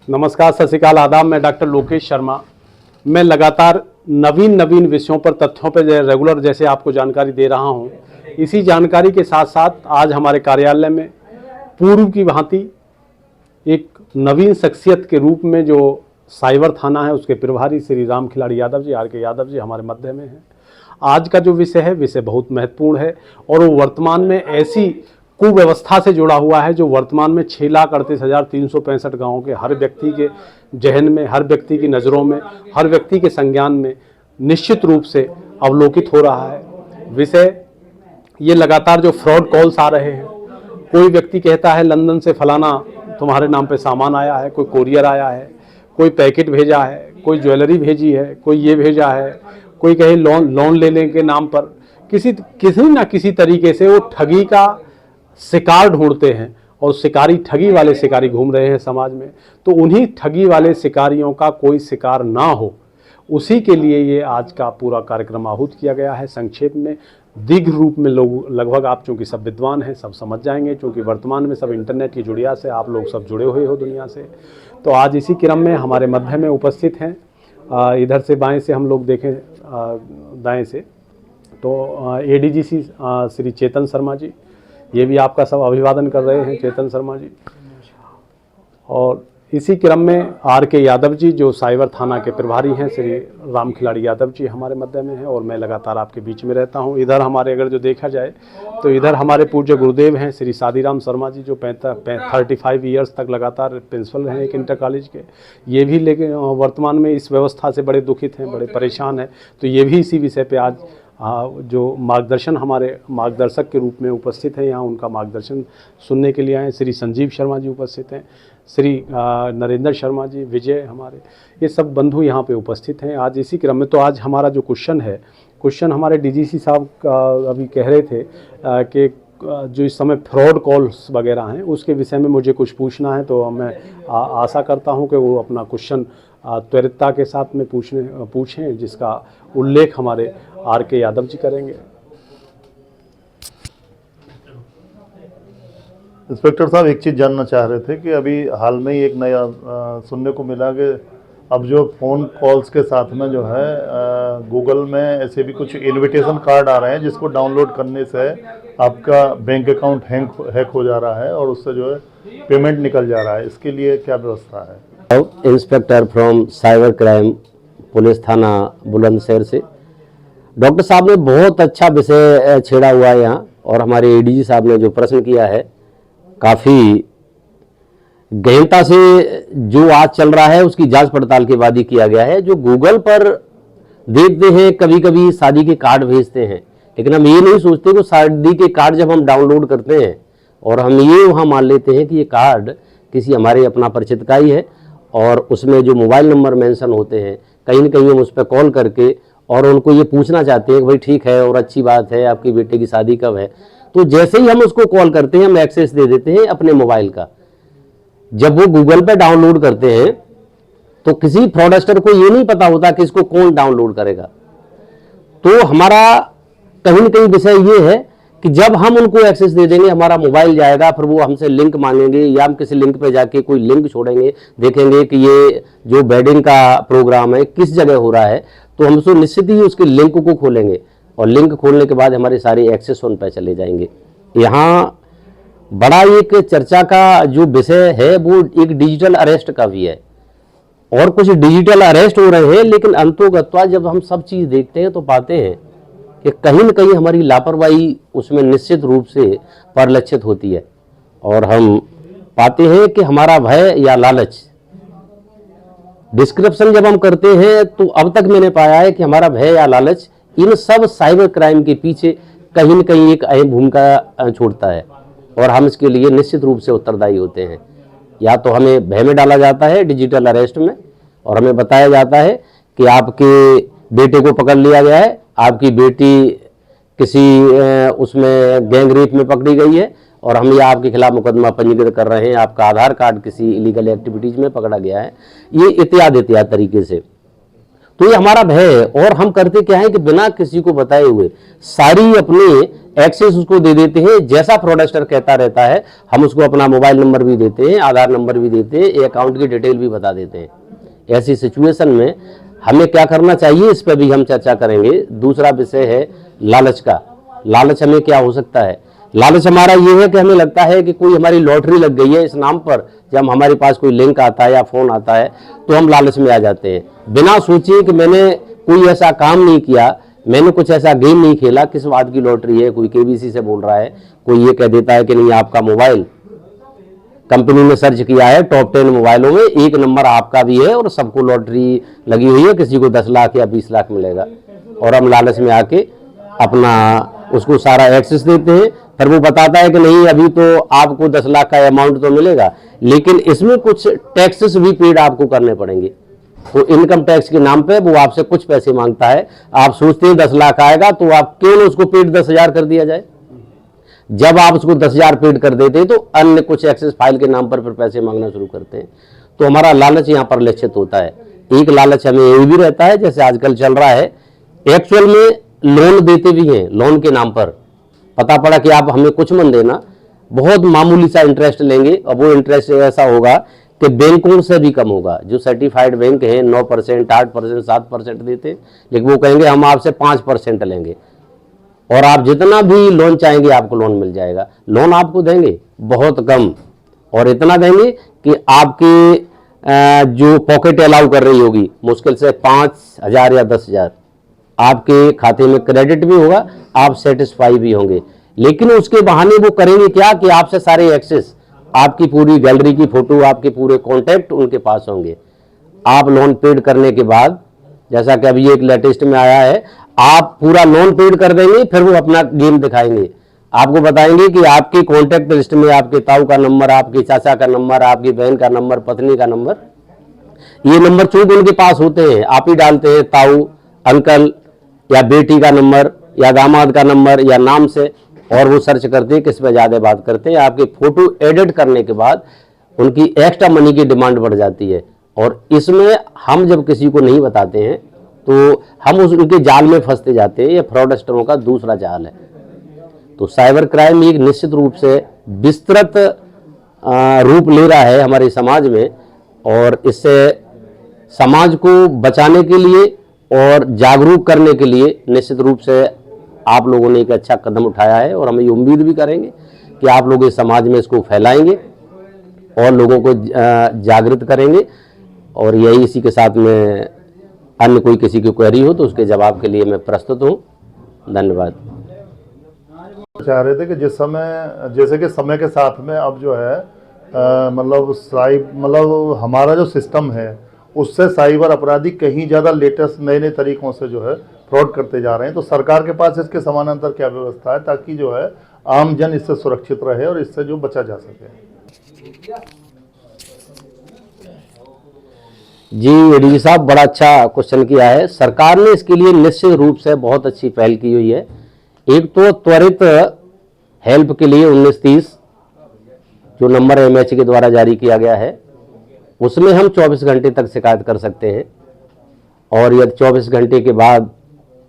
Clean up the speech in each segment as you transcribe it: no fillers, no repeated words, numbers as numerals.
नमस्कार, सत श्री अकाल, आदाब। मैं डॉक्टर लोकेश शर्मा। मैं लगातार नवीन विषयों पर, तथ्यों पर रेगुलर जैसे आपको जानकारी दे रहा हूं। इसी जानकारी के साथ साथ आज हमारे कार्यालय में पूर्व की भांति एक नवीन शख्सियत के रूप में जो साइबर थाना है उसके प्रभारी श्री राम खिलाड़ी यादव जी, आर.के. यादव जी हमारे मध्य में हैं। आज का जो विषय है, विषय बहुत महत्वपूर्ण है और वो वर्तमान में ऐसी कुव्यवस्था से जुड़ा हुआ है जो वर्तमान में 6,38,365 गाँवों के हर व्यक्ति के जहन में, हर व्यक्ति की नज़रों में, हर व्यक्ति के संज्ञान में निश्चित रूप से अवलोकित हो रहा है। विषय ये लगातार जो फ्रॉड कॉल्स आ रहे हैं। कोई व्यक्ति कहता है लंदन से फलाना तुम्हारे नाम पे सामान आया है, कोई कोरियर आया है, कोई पैकेट भेजा है, कोई ज्वेलरी भेजी है, कोई ये भेजा है, कोई कहे लोन लेने के नाम पर किसी ना किसी तरीके से वो ठगी का शिकार ढूंढते हैं और शिकारी, ठगी वाले शिकारी घूम रहे हैं समाज में। तो उन्हीं ठगी वाले शिकारियों का कोई शिकार ना हो, उसी के लिए ये आज का पूरा कार्यक्रम आहूत किया गया है। संक्षेप में, दीर्घ रूप में लोग लगभग, आप चूँकि सब विद्वान हैं, सब समझ जाएंगे, क्योंकि वर्तमान में सब इंटरनेट की जुड़िया से आप लोग सब जुड़े हुए हो दुनिया से। तो आज इसी क्रम में हमारे मध्य में उपस्थित हैं, इधर से बाएं से हम लोग देखें, दाएं से तो एडीजीसी श्री चेतन शर्मा जी, ये भी आपका सब अभिवादन कर रहे हैं, चेतन शर्मा जी। और इसी क्रम में आर.के. यादव जी जो साइबर थाना के प्रभारी हैं, श्री राम खिलाड़ी यादव जी हमारे मध्य में हैं और मैं लगातार आपके बीच में रहता हूं। इधर हमारे अगर जो देखा जाए तो इधर हमारे पूज्य गुरुदेव हैं श्री सादीराम शर्मा जी जो 35 ईयर्स तक लगातार प्रिंसिपल हैं एक इंटर कॉलेज के। ये भी लेकिन वर्तमान में इस व्यवस्था से बड़े दुखित हैं, बड़े परेशान हैं। तो ये भी इसी विषय पर आज जो मार्गदर्शन, हमारे मार्गदर्शक के रूप में उपस्थित हैं, यहाँ उनका मार्गदर्शन सुनने के लिए आए। श्री संजीव शर्मा जी उपस्थित हैं, श्री नरेंद्र शर्मा जी, विजय, हमारे ये सब बंधु यहाँ पे उपस्थित हैं आज इसी क्रम में। तो आज हमारा जो क्वेश्चन हमारे डीजीसी साहब अभी कह रहे थे कि जो इस समय फ्रॉड कॉल्स वगैरह हैं उसके विषय में मुझे कुछ पूछना है। तो मैं आशा करता हूँ कि वो अपना क्वेश्चन त्वरितता के साथ में पूछें, जिसका उल्लेख हमारे आर.के. यादव जी करेंगे। इंस्पेक्टर साहब, एक चीज़ जानना चाह रहे थे कि अभी हाल में ही एक नया सुनने को मिला कि अब जो फ़ोन कॉल्स के साथ में जो है गूगल में ऐसे भी कुछ इनविटेशन कार्ड आ रहे हैं जिसको डाउनलोड करने से आपका बैंक अकाउंट हैक हो जा रहा है और उससे जो है पेमेंट निकल जा रहा है। इसके लिए क्या व्यवस्था है? Inspector from cyber crime police थाना बुलंदशहर से। डॉक्टर साहब ने बहुत अच्छा विषय छेड़ा हुआ है यहाँ, और हमारे एडीजी साहब ने जो प्रश्न किया है काफ़ी गहनता से जो आज चल रहा है उसकी जांच पड़ताल के बाद ही किया गया है। जो गूगल पर देखते हैं, कभी कभी शादी के कार्ड भेजते हैं, लेकिन हम ये नहीं सोचते कि शादी के कार्ड जब हम डाउनलोड करते हैं और हम ये वहाँ मान लेते हैं कि ये कार्ड किसी हमारे अपना परिचित का ही है, और उसमें जो मोबाइल नंबर मेंशन होते हैं, कहीं ना कहीं हम उस पर कॉल करके और उनको ये पूछना चाहते हैं कि भाई ठीक है और अच्छी बात है, आपके बेटे की शादी कब है। तो जैसे ही हम उसको कॉल करते हैं, हम एक्सेस दे देते हैं अपने मोबाइल का। जब वो गूगल पे डाउनलोड करते हैं तो किसी फ्रॉडस्टर को ये नहीं पता होता कि इसको कौन डाउनलोड करेगा। तो हमारा कहीं ना कहीं विषय ये है कि जब हम उनको एक्सेस दे देंगे, हमारा मोबाइल जाएगा, फिर वो हमसे लिंक मांगेंगे या हम किसी लिंक पे जाके कोई लिंक छोड़ेंगे, देखेंगे कि ये जो वेडिंग का प्रोग्राम है किस जगह हो रहा है, तो हम उसको निश्चित ही उसके लिंक को खोलेंगे और लिंक खोलने के बाद हमारे सारे एक्सेस उन पर चले जाएंगे। यहाँ बड़ा एक चर्चा का जो विषय है वो एक डिजिटल अरेस्ट का भी है, और कुछ डिजिटल अरेस्ट हो रहे हैं, लेकिन अंतोगत्वा जब हम सब चीज़ देखते हैं तो पाते हैं कि कहीं न कहीं हमारी लापरवाही उसमें निश्चित रूप से परिलक्षित होती है, और हम पाते हैं कि हमारा भय या लालच, डिस्क्रिप्शन जब हम करते हैं तो अब तक मैंने पाया है कि हमारा भय या लालच इन सब साइबर क्राइम के पीछे कहीं न कहीं एक अहम भूमिका छोड़ता है, और हम इसके लिए निश्चित रूप से उत्तरदायी होते हैं। या तो हमें भय में डाला जाता है डिजिटल अरेस्ट में, और हमें बताया जाता है कि आपके बेटे को पकड़ लिया गया है, आपकी बेटी किसी उसमें गैंग रेप में पकड़ी गई है और हम या आपके खिलाफ मुकदमा पंजीकृत कर रहे हैं, आपका आधार कार्ड किसी इलीगल एक्टिविटीज में पकड़ा गया है, ये इत्यादि तरीके से। तो ये हमारा भय है, और हम करते क्या है कि बिना किसी को बताए हुए सारी अपनी एक्सेस उसको दे देते हैं। जैसा फ्रॉडस्टर कहता रहता है हम उसको अपना मोबाइल नंबर भी देते हैं, आधार नंबर भी देते हैं, अकाउंट की डिटेल भी बता देते हैं। ऐसी सिचुएशन में हमें क्या करना चाहिए, इस पर भी हम चर्चा करेंगे। दूसरा विषय है लालच का। लालच हमें क्या हो सकता है? लालच हमारा ये है कि हमें लगता है कि कोई हमारी लॉटरी लग गई है इस नाम पर। जब हमारे पास कोई लिंक आता है या फोन आता है तो हम लालच में आ जाते हैं, बिना सोचे कि मैंने कोई ऐसा काम नहीं किया, मैंने कुछ ऐसा गेम नहीं खेला। किस बात की लॉटरी है? कोई केबीसी से बोल रहा है, कोई ये कह देता है कि नहीं आपका मोबाइल कंपनी ने सर्च किया है, टॉप 10 मोबाइलों में एक नंबर आपका भी है और सबको लॉटरी लगी हुई है, किसी को 10 लाख या 20 लाख मिलेगा। और हम लालच में आके अपना उसको सारा एक्सेस देते हैं। फिर वो बताता है कि नहीं अभी तो आपको 10 लाख का अमाउंट तो मिलेगा, लेकिन इसमें कुछ टैक्सेस भी पेड आपको करने पड़ेंगे। तो इनकम टैक्स के नाम पे वो आपसे कुछ पैसे मांगता है। आप सोचते हैं 10 लाख आएगा तो आप क्यों ना उसको पेड 10,000 कर दिया जाए। जब आप उसको 10,000 पेड कर देते हैं तो अन्य कुछ एक्सेस फाइल के नाम पर फिर पैसे मांगना शुरू करते हैं। तो हमारा लालच यहाँ पर लक्षित होता है। एक लालच हमें ये भी रहता है, जैसे आजकल चल रहा है, एक्चुअल में लोन देते भी हैं। लोन के नाम पर पता पड़ा कि आप हमें कुछ मन देना, बहुत मामूली सा इंटरेस्ट लेंगे और वो इंटरेस्ट ऐसा होगा कि बैंकों से भी कम होगा। जो सर्टिफाइड बैंक हैं 9%, 8%, 7% देते हैं, लेकिन वो कहेंगे हम आपसे 5% लेंगे और आप जितना भी लोन चाहेंगे आपको लोन मिल जाएगा। लोन आपको देंगे बहुत कम और इतना देंगे कि आपके जो पॉकेट अलाउ कर रही होगी मुश्किल से 5,000 या 10,000 आपके खाते में क्रेडिट भी होगा, आप सेटिस्फाई भी होंगे। लेकिन उसके बहाने वो करेंगे क्या कि आपसे सारे एक्सेस, आपकी पूरी गैलरी की फोटो, आपके पूरे कॉन्टैक्ट उनके पास होंगे। आप लोन पेड करने के बाद, जैसा कि अभी एक लेटेस्ट में आया है, आप पूरा लोन पेड कर देंगे, फिर वो अपना गेम दिखाएंगे। आपको बताएंगे कि आपके कॉन्टैक्ट लिस्ट में आपके ताऊ का नंबर, आपके चाचा का नंबर, आपकी बहन का नंबर, पत्नी का नंबर, ये नंबर चूंकि उनके पास होते हैं, आप ही डालते हैं ताऊ, अंकल या बेटी का नंबर या दामाद का नंबर या नाम से, और वो सर्च करते हैं किस पे ज़्यादा बात करते हैं। आपके फोटो एडिट करने के बाद उनकी एक्स्ट्रा मनी की डिमांड बढ़ जाती है। और इसमें हम जब किसी को नहीं बताते हैं तो हम उनके जाल में फंसते जाते हैं। ये फ्रॉडस्टरों का दूसरा जाल है। तो साइबर क्राइम एक निश्चित रूप से विस्तृत रूप ले रहा है हमारे समाज में, और इससे समाज को बचाने के लिए और जागरूक करने के लिए निश्चित रूप से आप लोगों ने एक अच्छा कदम उठाया है। और हम ये उम्मीद भी करेंगे कि आप लोग इस समाज में इसको फैलाएंगे और लोगों को जागृत करेंगे। और यही इसी के साथ में अन्य कोई किसी की क्वेरी हो तो उसके जवाब के लिए मैं प्रस्तुत हूँ। धन्यवाद। चाह रहे थे कि जिस समय, जैसे कि समय के साथ में अब जो है मतलब हमारा जो सिस्टम है उससे साइबर अपराधी कहीं ज़्यादा लेटेस्ट नए नए तरीकों से जो है फ्रॉड करते जा रहे हैं। तो सरकार के पास इसके समानांतर क्या व्यवस्था है ताकि जो है आम जन इससे सुरक्षित रहे और इससे जो बचा जा सके? जी एडीजी साहब, बड़ा अच्छा क्वेश्चन किया है। सरकार ने इसके लिए निश्चित रूप से बहुत अच्छी पहल की हुई है। एक तो त्वरित हेल्प के लिए 1930 जो नंबर MH के द्वारा जारी किया गया है, उसमें हम 24 घंटे तक शिकायत कर सकते हैं। और यदि 24 घंटे के बाद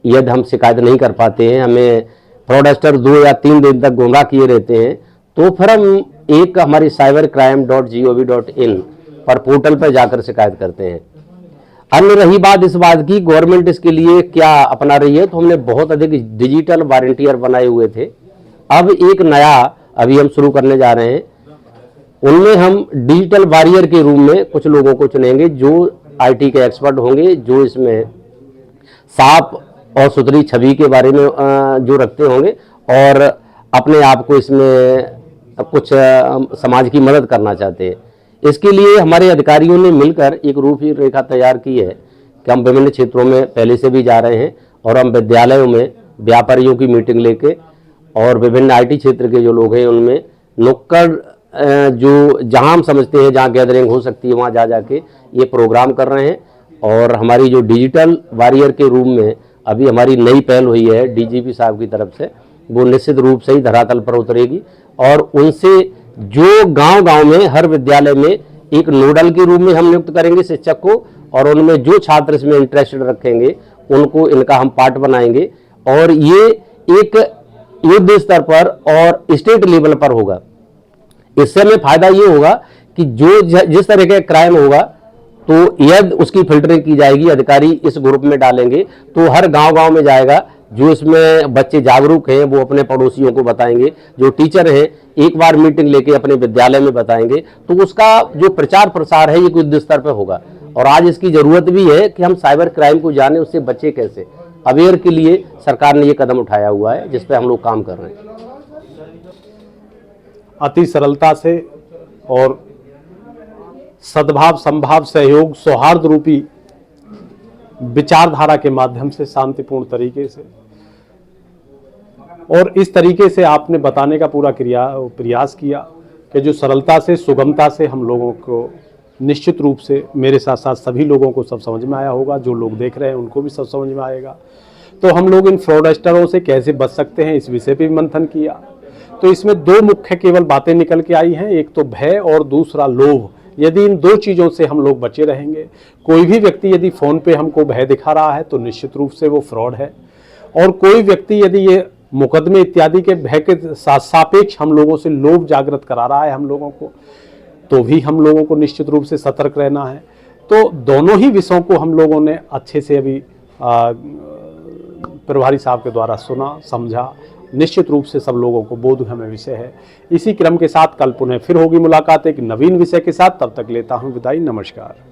यदि हम शिकायत नहीं कर पाते हैं, हमें फ्रॉडस्टर 2 या 3 दिन तक गुमराह किए रहते हैं, तो फिर हम एक हमारी cybercrime.gov.in पर पोर्टल पर जाकर शिकायत करते हैं। अन्य रही बात इस बात की गवर्नमेंट इसके लिए क्या अपना रही है, तो हमने बहुत अधिक डिजिटल वॉलंटियर बनाए हुए थे। अब एक नया अभी हम शुरू करने जा रहे हैं, उनमें हम डिजिटल वॉरियर के रूप में कुछ लोगों को चुनेंगे जो IT के एक्सपर्ट होंगे, जो इसमें साफ और सुथरी छवि के बारे में जो रखते होंगे और अपने आप को इसमें कुछ समाज की मदद करना चाहते हैं। इसके लिए हमारे अधिकारियों ने मिलकर एक रूपरेखा तैयार की है कि हम विभिन्न क्षेत्रों में पहले से भी जा रहे हैं और हम विद्यालयों में व्यापारियों की मीटिंग लेके और विभिन्न IT क्षेत्र के जो लोग हैं उनमें नुक्कड़ जो जहां हम समझते हैं जहां गैदरिंग हो सकती है वहां जा जाके ये प्रोग्राम कर रहे हैं। और हमारी जो डिजिटल वॉरियर के रूप में अभी हमारी नई पहल हुई है DGP साहब की तरफ से, वो निश्चित रूप से ही धरातल पर उतरेगी और उनसे जो गांव-गांव में हर विद्यालय में एक नोडल के रूप में हम नियुक्त करेंगे शिक्षक को, और उनमें जो छात्र इसमें इंटरेस्टेड रखेंगे उनको इनका हम पार्ट बनाएंगे। और ये एक युद्ध स्तर पर और स्टेट लेवल पर होगा। इससे हमें फायदा ये होगा कि जिस तरह का क्राइम होगा तो यदि उसकी फिल्टरिंग की जाएगी, अधिकारी इस ग्रुप में डालेंगे तो हर गांव-गांव में जाएगा। जो इसमें बच्चे जागरूक हैं वो अपने पड़ोसियों को बताएंगे, जो टीचर हैं एक बार मीटिंग लेके अपने विद्यालय में बताएंगे, तो उसका जो प्रचार प्रसार है ये युद्ध स्तर पर होगा। और आज इसकी जरूरत भी है कि हम साइबर क्राइम को जाने, उससे बचे कैसे, अवेयर के लिए सरकार ने ये कदम उठाया हुआ है जिस पे हम लोग काम कर रहे हैं। अति सरलता से और सद्भाव, संभाव, सहयोग, सौहार्द रूपी विचारधारा के माध्यम से शांतिपूर्ण तरीके से और इस तरीके से आपने बताने का पूरा प्रयास किया कि जो सरलता से, सुगमता से हम लोगों को निश्चित रूप से, मेरे साथ साथ सभी लोगों को सब समझ में आया होगा, जो लोग देख रहे हैं उनको भी सब समझ में आएगा। तो हम लोग इन फ्रॉडस्टरों से कैसे बच सकते हैं इस विषय पे भी मंथन किया। तो इसमें दो मुख्य केवल बातें निकल के आई हैं, एक तो भय और दूसरा लोभ। यदि इन दो चीज़ों से हम लोग बचे रहेंगे, कोई भी व्यक्ति यदि फ़ोन पे हमको भय दिखा रहा है तो निश्चित रूप से वो फ्रॉड है। और कोई व्यक्ति यदि ये मुकदमे इत्यादि के भय के सापेक्ष हम लोगों से लोभ जागृत करा रहा है हम लोगों को, तो भी हम लोगों को निश्चित रूप से सतर्क रहना है। तो दोनों ही विषयों को हम लोगों ने अच्छे से अभी प्रभारी साहब के द्वारा सुना, समझा। निश्चित रूप से सब लोगों को बोधगम्य विषय है। इसी क्रम के साथ कल पुनः फिर होगी मुलाकात एक नवीन विषय के साथ। तब तक लेता हूं विदाई। नमस्कार।